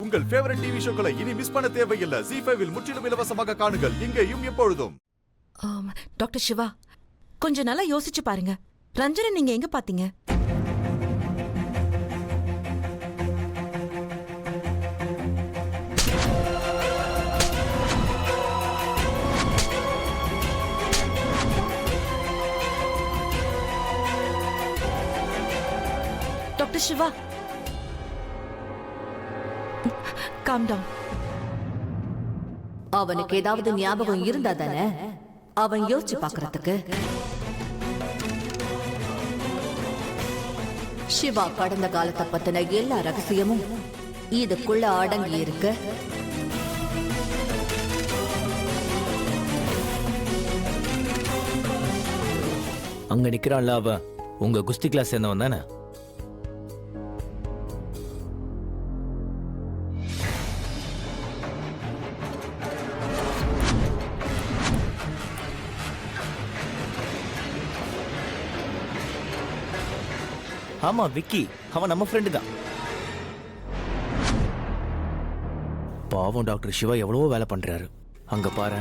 உங்கள் favourite TV ஷோக்களை இனி miss பண்ண தேவையில்லை. ஜீ5 இல் முற்றிலும் இலவசமாக காணுங்கள். இங்கேயும் எப்பொழுதும். டாக்டர் சிவா, கொஞ்சம் நல்லா யோசிச்சு பாருங்க. ரஞ்சனை நீங்க எங்க பாத்தீங்க? Doctor Shiva, calm down. அவனுக்கு ஏதாவது ஞாபகம் இருந்தா தானே அவன் யோசிச்சு பாக்குறதுக்கு. சிவா கடந்த காலத்தை பத்தின எல்லா ரகசியமும் இதுக்குள்ள அடங்கி இருக்கு. அங்க நிக்கிறான்ல அவ உங்க குஸ்தி கிளாஸ் சேர்ந்தவன் தானே? ஆமா விக்கி, அவன் நம்ம ஃப்ரெண்டு தான். பாவம் டாக்டர் சிவா எவ்வளவோ வேலை பண்றாரு. அங்க பாரு.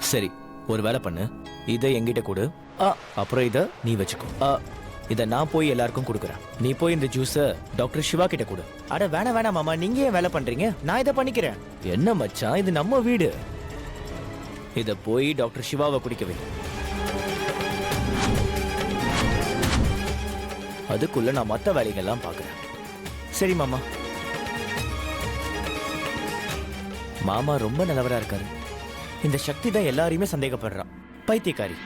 சரி, ஒரு வேலை பண்ணு, இதை எங்கிட்ட கொடு, அப்புறம் இதை நீ வச்சுக்கோ. இதை நான் போய் எல்லாருக்கும் கொடுக்குறேன். நீ போய் இந்த ஜூஸை டாக்டர் சிவா கிட்ட கொடு. அட வேணாம் வேணாம் மாமா, நீங்க ஏன் வேலை பண்றீங்க? நான் இதை பண்ணிக்கிறேன். என்ன மச்சான், இது நம்ம வீடு. இதை போய் டாக்டர் சிவாவை குடிக்கவே. அதுக்குள்ள நான் மற்ற வேலைகள்லாம் பார்க்குறேன். சரி மாமா. மாமா ரொம்ப நல்லவரா இருக்காரு. இந்த சக்தி தான் எல்லாரையுமே சந்தேகப்படுறான். பைத்தியக்காரி.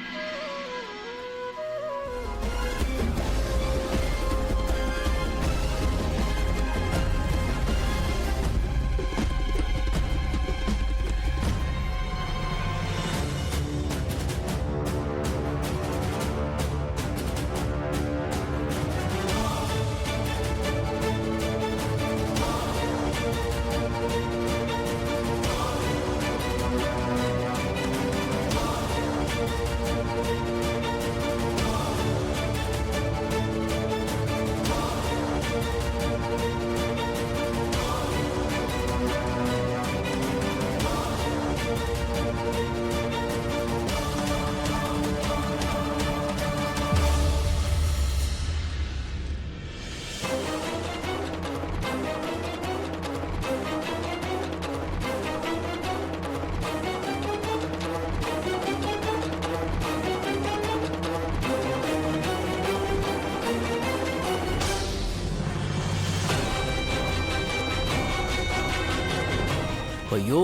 ஐயோ,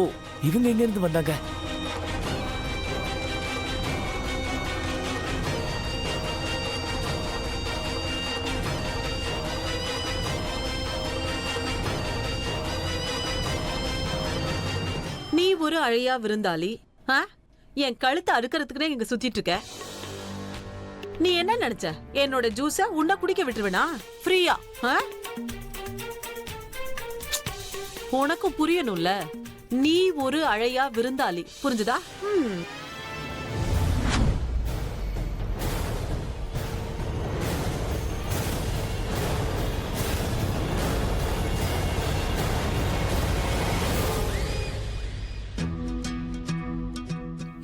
இவங்க எங்க இருந்து வந்தாங்க? நீ ஒரு அழையா விருந்தாளி, என் கழுத்தை அறுக்கிறதுக்குனே இங்க சுத்திட்டு இருக்க. நீ என்ன நினைச்ச? என்னோட ஜூஸ உன்ன குடிக்க விட்டுருவேனா? ஃப்ரீயா? உனக்கு புரியணும்ல, நீ ஒரு அழையா விருந்தாளி, புரிஞ்சுதா?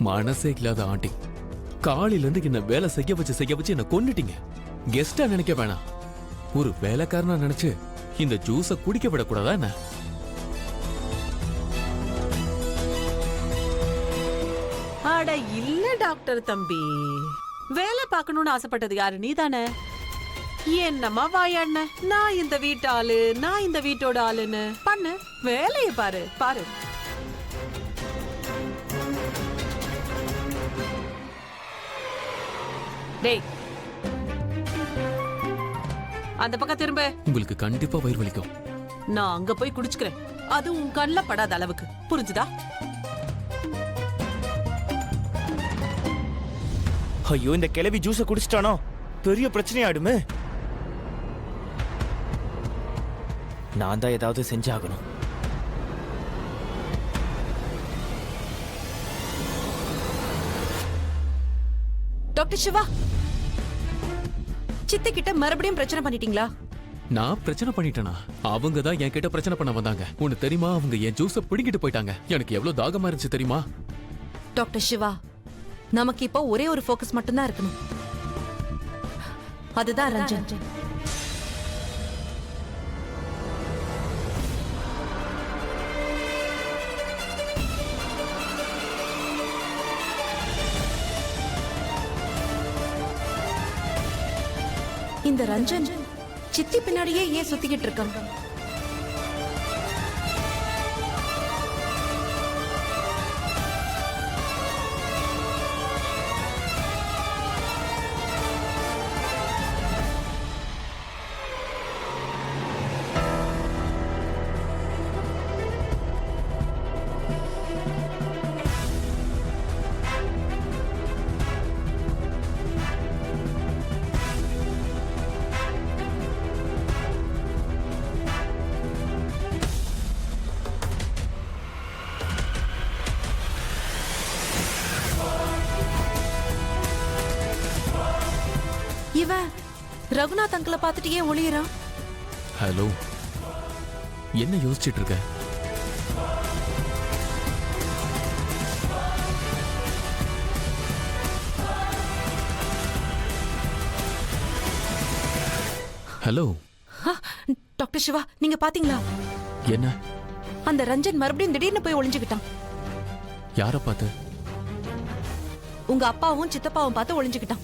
மனசே இல்லாத ஆண்டி, காலையில இருந்து என்ன வேலை செய்ய வச்சு என்ன கொன்னுட்டீங்க. கெஸ்டா நினைக்க வேணாம், ஒரு வேலைக்காரனா நினைச்சு இந்த ஜூஸ குடிக்க விடக்கூடாதா என்ன? அட இல்ல டாக்டர் தம்பி, வேலை பார்க்கணும்னு ஆசைப்பட்டது யாரு? நீ தானே. என்னம்மா வாயாண்ண, நான் இந்த வீட்டு ஆளு, நான் இந்த வீட்டோட ஆளுன்னு பண்ணு, வேலைய பாரு பாரு. டேய், அந்த பக்கம் திரும்ப. உங்களுக்கு கண்டிப்பா வயிறு வலிக்கும். நான் அங்க போய் குடிச்சுக்கிறேன், அது உன் கண்ணில் படாத அளவுக்கு, புரிஞ்சுதா? ஐயோ, இந்த கிளவி ஜூஸை குடிச்சிட்டானோ பெரிய பிரச்சனையாடுமே. நான் தான் ஏதாவது செஞ்சாகணும். டாக்டர் சிவா, சித்த கிட்ட மறுபடியும் பிரச்சனை பண்ணிட்டீங்களா? நான் பிரச்சனை பண்ணிட்டேனா? அவங்க தான் என்கிட்ட பிரச்சனை பண்ண வந்தாங்க. உனக்கு தெரியுமா, அவங்க என் ஜூஸை பிடிங்கிட்டு போயிட்டாங்க. எனக்கு எவ்வளவு தாகமா இருந்துச்சு தெரியுமா? டாக்டர் சிவா, நமக்கு இப்போ ஒரே ஒரு ஃபோக்கஸ் மட்டும்தான் இருக்கணும். அதுதான் ரஞ்சன். இந்த ரஞ்சன் சித்தி பின்னாடியே ஏன் சுத்திக்கிட்டு இருக்காங்க? இவன் ரகுநாத் அங்கிளை பார்த்துட்டு ஏன் ஒளியறான்? ஹலோ, என்ன யோசிச்சுட்டு இருக்க? ஹலோ. டாக்டர் சிவா, நீங்க பாத்தீங்களா? என்ன? அந்த ரஞ்சன் மறுபடியும் திடீர்னு போய் ஒளிஞ்சுக்கிட்டான். யார பார்த்து? உங்க அப்பாவும் சித்தப்பாவும் பார்த்து ஒளிஞ்சுக்கிட்டான்.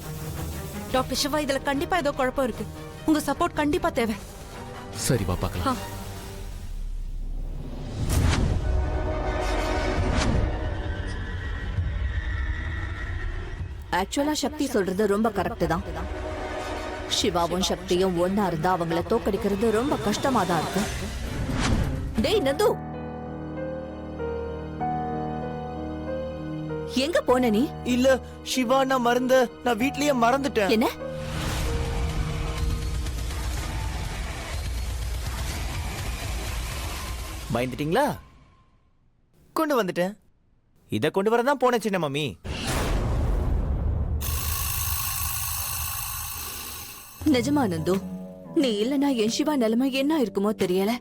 டாக்டர் சிவா, இதுல கண்டிப்பா ஏதோ குழப்பம் இருக்கு. உங்க சப்போர்ட் கண்டிப்பா தேவை. சரி, வா பார்க்கலாம். ஆக்சுவலா சக்தி சொல்றது ரொம்ப கரெக்ட் தான். சிவாவும் சக்தியும் ஒன்னா இருந்தா அவங்கள தோக்கடிக்கிறது ரொம்ப கஷ்டமா தான் இருக்கு. டேய் நந்து, எங்க போன நீ? இல்ல சிவா, நான் வீட்லயே மறந்துட்டேன். என்ன? பயந்துட்டீங்களா? கொண்டு வந்துட்டேன். இத கொண்டு வரதான் போனேன் சின்ன மம்மி. நிஜமா நந்து, நீ இல்லனா என் சிவா நிலைமை என்ன இருக்குமோ தெரியல.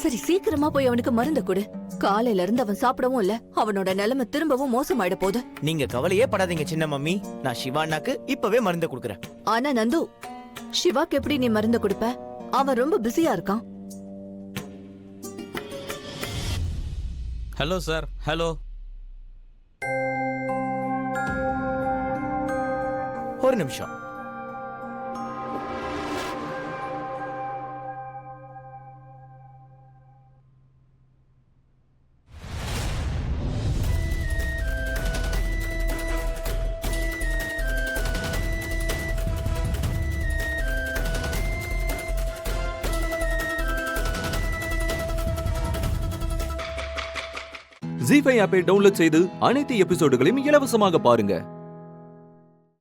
சரி, சீக்கிரமா போய் அவனுக்கு மருந்து கொடு. காலையில இருந்து அவன் சாப்பிடவும் இல்ல. அவனோட நிலைமை திரும்பவும் மோசமாயிட போகுது. நீங்க கவலையே படாதீங்க சின்ன மம்மி. நான் சிவானாக்கு இப்பவே மருந்து கொடுக்கறேன். ஆனா நந்து, சிவாக்கு எப்படி நீ மருந்து கொடுப்ப? அவன் ரொம்ப பிஸியா இருக்கான். Hello sir. ஹலோ. ஒரு நிமிஷம். ஜீ5 ஆப்பை டவுன்லோட் செய்து அனைத்து எபிசோடுகளையும் இலவசமாக பாருங்க.